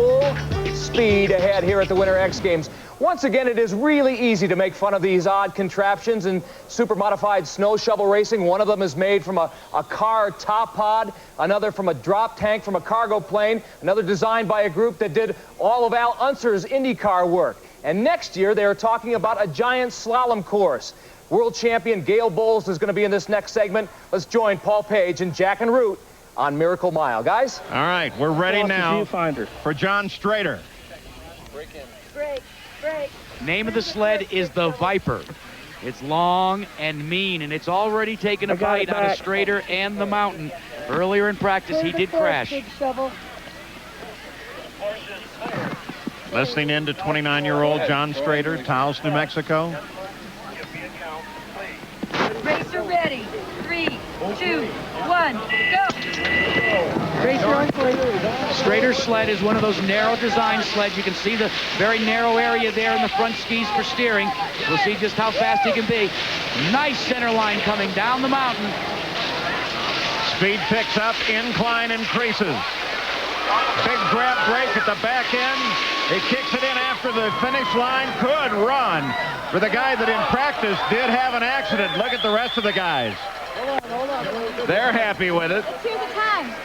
full speed ahead here at the Winter X Games. Once again, it is really easy to make fun of these odd contraptions in super modified snow shovel racing. One of them is made from a car top pod, another from a drop tank from a cargo plane, another designed by a group that did all of Al Unser's IndyCar work. And next year, they are talking about a giant slalom course. World champion Gail Boles is going to be in this next segment. Let's join Paul Page and Jack and Root on Miracle Mile. Guys? All right, we're ready now for John Strader. Break in. Break. Break. Name of the sled is the Viper. It's long and mean, and it's already taken a bite on a Strader and the Mountain. Earlier in practice, he did crash. Listening in to 29-year-old John Strader, Taos, New Mexico. Racer ready. 3, 2, 1, go. Strader's sled is one of those narrow design sleds. You can see the very narrow area there in the front skis for steering. We'll see just how fast he can be. Nice center line coming down the mountain. Speed picks up, incline increases. Big grab brake at the back end. He kicks it in after the finish line. Good run for the guy that in practice did have an accident. Look at the rest of the guys. They're happy with it.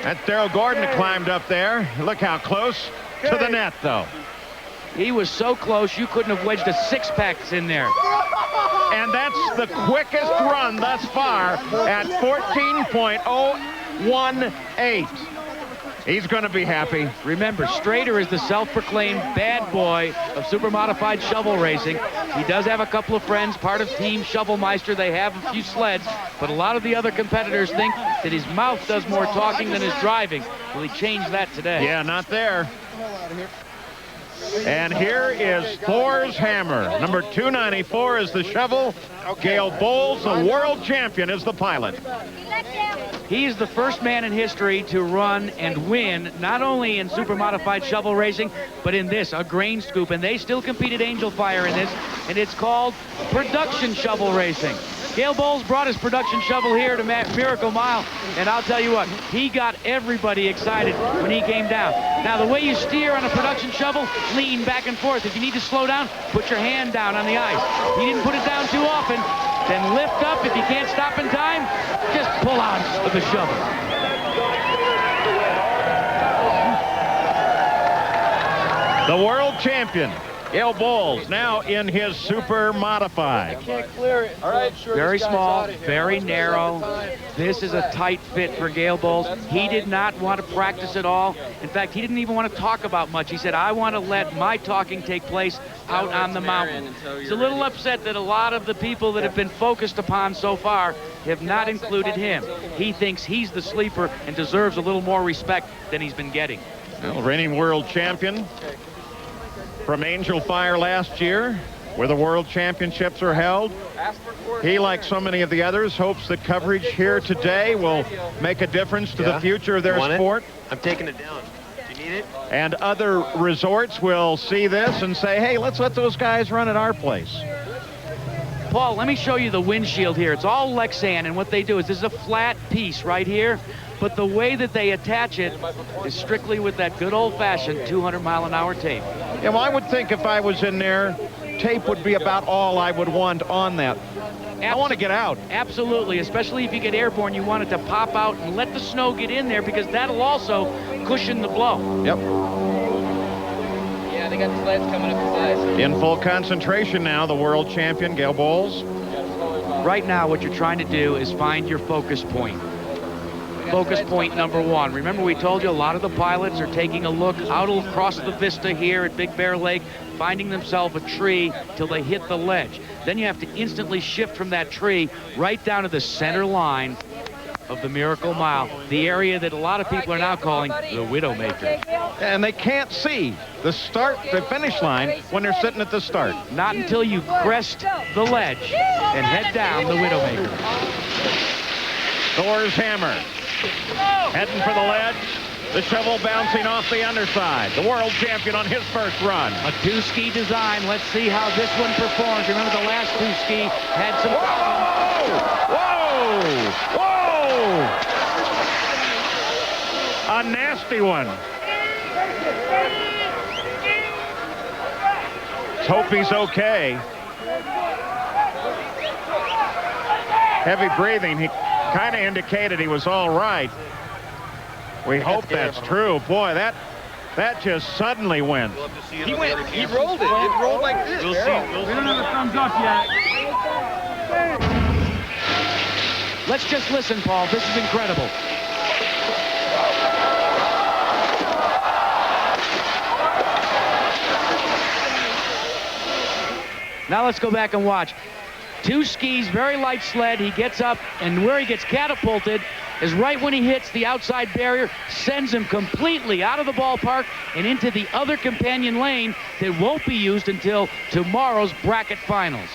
That's Daryl Gordon that climbed up there. Look how close to the net, though. He was so close, you couldn't have wedged a six-pack in there. And that's the quickest run thus far at 14.018. He's going to be happy. Remember, Strader is the self-proclaimed bad boy of super modified shovel racing. He does have a couple of friends, part of Team Shovelmeister. They have a few sleds, but a lot of the other competitors think that his mouth does more talking than his driving. Will he change that today? Yeah, not there. And here is Thor's hammer. Number 294 is the shovel. Gail Boles, the world champion, is the pilot. He is the first man in history to run and win, not only in super modified shovel racing, but in this, a grain scoop. And they still compete at Angel Fire in this, and it's called production shovel racing. Gail Boles brought his production shovel here to Miracle Mile, and I'll tell you what, he got everybody excited when he came down. Now, the way you steer on a production shovel, lean back and forth. If you need to slow down, put your hand down on the ice. He didn't put it down too often. Then lift up. If you can't stop in time, just pull out of the shovel. The world champion, Gail Boles, now in his super modified. I can't clear it. All right, sure. Very small, very narrow. This is a tight fit for Gail Boles. He did not want to practice at all. In fact, he didn't even want to talk about much. He said, I want to let my talking take place out on the mountain. He's a little upset that a lot of the people that have been focused upon so far have not included him. He thinks he's the sleeper and deserves a little more respect than he's been getting. Well, reigning world champion from Angel Fire last year, where the World Championships are held. He, like so many of the others, hopes that coverage here today will make a difference to the future of their sport. I'm taking it down. Do you need it? And other resorts will see this and say, hey, let's let those guys run at our place. Paul, let me show you the windshield here. It's all Lexan, and what they do is this is a flat piece right here, but the way that they attach it is strictly with that good old-fashioned 200-mile-an-hour tape. Yeah, well, I would think if I was in there, tape would be about all I would want on that. I want to get out. Absolutely, especially if you get airborne, you want it to pop out and let the snow get in there, because that'll also cushion the blow. Yep. Yeah, they got the sleds coming up the sides. In full concentration now, the world champion, Gail Boles. Right now, what you're trying to do is find your focus point. Focus point number one. Remember, we told you a lot of the pilots are taking a look out across the vista here at Big Bear Lake, finding themselves a tree till they hit the ledge. Then you have to instantly shift from that tree right down to the center line of the Miracle Mile, the area that a lot of people are now calling the Widowmaker. And they can't see the finish line when they're sitting at the start. Not until you crest the ledge and head down the Widowmaker. Thor's hammer. Heading for the ledge. The shovel bouncing off the underside. The world champion on his first run. A two-ski design. Let's see how this one performs. Remember, the last two-ski had some problems. Whoa! Whoa! A nasty one. Let's hope he's okay. Heavy breathing. He kind of indicated he was all right. We hope that's true. Boy, that just suddenly went. He rolled it. It rolled like this. We'll see. We don't have a thumbs up yet. Let's just listen, Paul. This is incredible. Now let's go back and watch. 2 skis, very light sled. He gets up, and where he gets catapulted is right when he hits the outside barrier, sends him completely out of the ballpark and into the other companion lane that won't be used until tomorrow's bracket finals.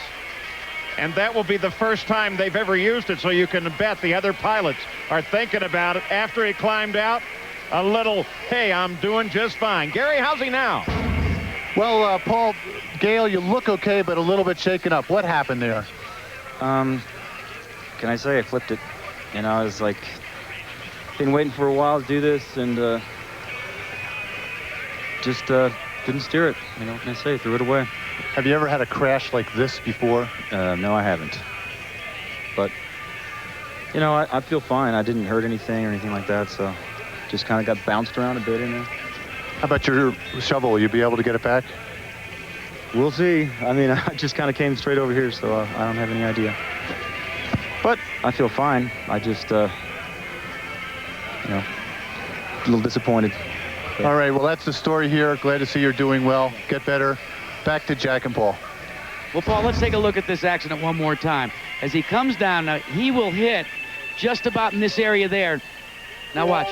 And that will be the first time they've ever used it, so you can bet the other pilots are thinking about it after he climbed out. A little, hey, I'm doing just fine. Gary, how's he now? Well, Paul, Gail, you look okay, but a little bit shaken up. What happened there? Can I say I flipped it? You know, I was like, been waiting for a while to do this, and just couldn't steer it. You know, what can I say? Threw it away. Have you ever had a crash like this before? No, I haven't. But, you know, I feel fine. I didn't hurt anything or anything like that, so just kind of got bounced around a bit in there. How about your shovel? Will you be able to get it back? We'll see. I mean, I just kind of came straight over here, so I don't have any idea. But I feel fine. I just, you know, a little disappointed. But. All right, well, that's the story here. Glad to see you're doing well. Get better. Back to Jack and Paul. Well, Paul, let's take a look at this accident one more time. As he comes down, now, he will hit just about in this area there. Now watch.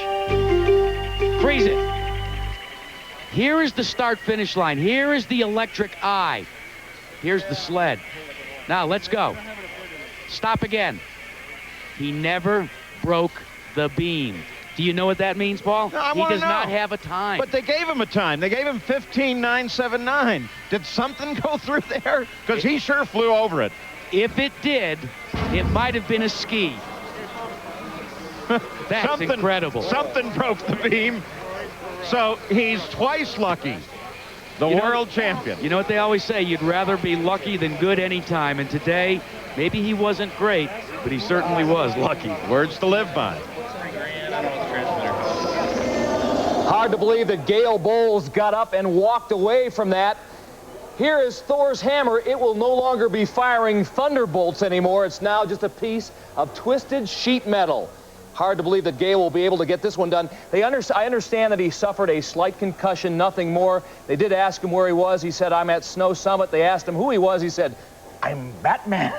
Freeze it. Here is the start-finish line. Here is the electric eye. Here's the sled. Now, let's go. Stop again. He never broke the beam. Do you know what that means, Paul? No, he does not have a time. But they gave him a time. They gave him 15.979. Did something go through there? Because he sure flew over it. If it did, it might have been a ski. That's incredible. Something broke the beam. So he's twice lucky. The world champion. You know what they always say? You'd rather be lucky than good any time. And today, maybe he wasn't great, but he certainly was lucky. Words to live by. Hard to believe that Gail Boles got up and walked away from that. Here is Thor's hammer. It will no longer be firing thunderbolts anymore. It's now just a piece of twisted sheet metal. Hard to believe that Gail will be able to get this one done. I understand that he suffered a slight concussion, nothing more. They did ask him where he was. He said, I'm at Snow Summit. They asked him who he was. He said, I'm Batman.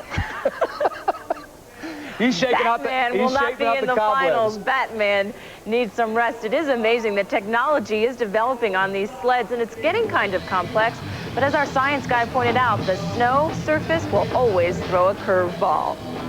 He's shaking out the Batman will not be in the finals. Batman needs some rest. It is amazing that technology is developing on these sleds, and it's getting kind of complex. But as our science guy pointed out, the snow surface will always throw a curveball.